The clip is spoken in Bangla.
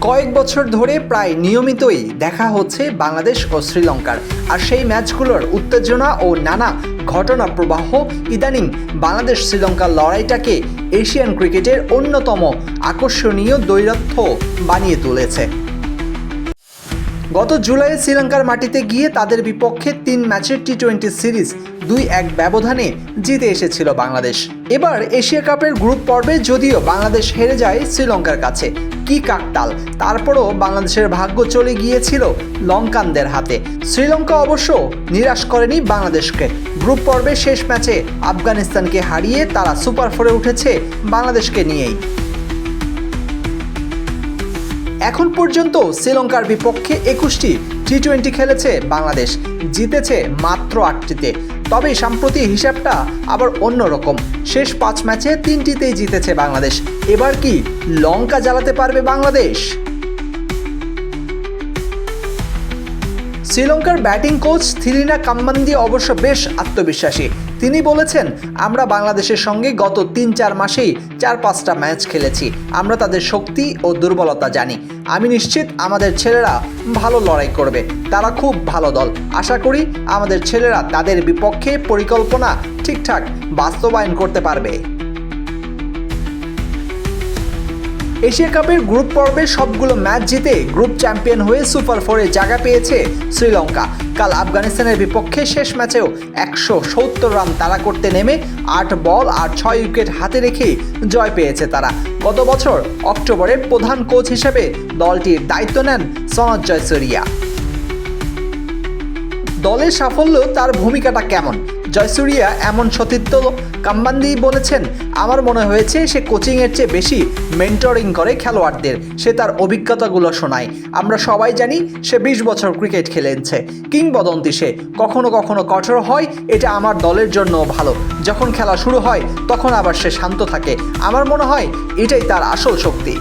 কয়েক বছর ধরে প্রায় নিয়মিতই দেখা হচ্ছে বাংলাদেশ ও শ্রীলঙ্কার, আর সেই ম্যাচগুলোর উত্তেজনা ও নানা ঘটনা প্রবাহ ইদানিং বাংলাদেশ শ্রীলঙ্কার লড়াইটাকে এশিয়ান ক্রিকেটের অন্যতম আকর্ষণীয় দ্বৈরথ বানিয়ে তুলেছে। গত জুলাইয়ে শ্রীলঙ্কার মাটিতে গিয়ে তাদের বিপক্ষে 3 ম্যাচের টি-20 সিরিজ 2-1 ব্যবধানে জিতে এসেছিল বাংলাদেশ। এবার এশিয়া কাপের গ্রুপ পর্বে যদিও বাংলাদেশ হেরে যায় শ্রীলঙ্কার কাছে, কি কাকতাল, তারপরও বাংলাদেশের ভাগ্য চলে গিয়েছিল লঙ্কানদের হাতে। শ্রীলঙ্কা অবশ্য নিরাশ করেনি বাংলাদেশকে। গ্রুপ পর্বে শেষ ম্যাচে আফগানিস্তানকে হারিয়ে তারা সুপার ফোরে উঠেছে বাংলাদেশকে নিয়েই। এখন পর্যন্ত শ্রীলঙ্কার বিপক্ষে 21টি টি-20 খেলেছে বাংলাদেশ, জিতেছে মাত্র 8টিতে। তবে সাম্প্রতিক হিসাবটা আবার অন্যরকম। শেষ 5 ম্যাচে 3টিতেই জিতেছে বাংলাদেশ। এবার কি লঙ্কা জ্বালাতে পারবে বাংলাদেশ? শ্রীলঙ্কার ব্যাটিং কোচ থিলিনা কাম্বান্দি অবশ্য বেশ আত্মবিশ্বাসী। তিনি বলেছেন, আমরা বাংলাদেশের সঙ্গে গত 3-4 মাসেই 4-5টা ম্যাচ খেলেছি। আমরা তাদের শক্তি ও দুর্বলতা জানি। আমি নিশ্চিত আমাদের ছেলেরা ভালো লড়াই করবে। তারা খুব ভালো দল। আশা করি আমাদের ছেলেরা তাদের বিপক্ষে পরিকল্পনা ঠিকঠাক বাস্তবায়ন করতে পারবে। এশিয়া কাপের গ্রুপ পর্বে সবগুলো ম্যাচ জিতে গ্রুপ চ্যাম্পিয়ন হয়ে সুপার ফোরে জায়গা পেয়েছে শ্রীলঙ্কা। কাল আফগানিস্তানের বিপক্ষে শেষ ম্যাচেও 170 রান তাড়া করতে নেমে 8 বল আর 6 উইকেট হাতে রেখে জয় পেয়েছে তারা। গত বছর অক্টোবরে প্রধান কোচ হিসেবে দলটির দায়িত্ব নেন সনৎ জয়সুরিয়া। দলের সাফল্য তার ভূমিকাটা কেমন? জয়সুরিয়া এমন সতীর্থ কাম্বান্দি বলেছেন, আমার মনে হয়েছে সে কোচিংয়ের চেয়ে বেশি মেন্টরিং করে খেলোয়াড়দের। সে তার অভিজ্ঞতাগুলো শোনায়। আমরা সবাই জানি সে 20 বছর ক্রিকেট খেলেছে। কিংবদন্তি সে। কখনো কখনো কঠোর হয়, এটা আমার দলের জন্য ভালো। যখন খেলা শুরু হয় তখন আবার সে শান্ত থাকে। আমার মনে হয় এটাই তার আসল শক্তি।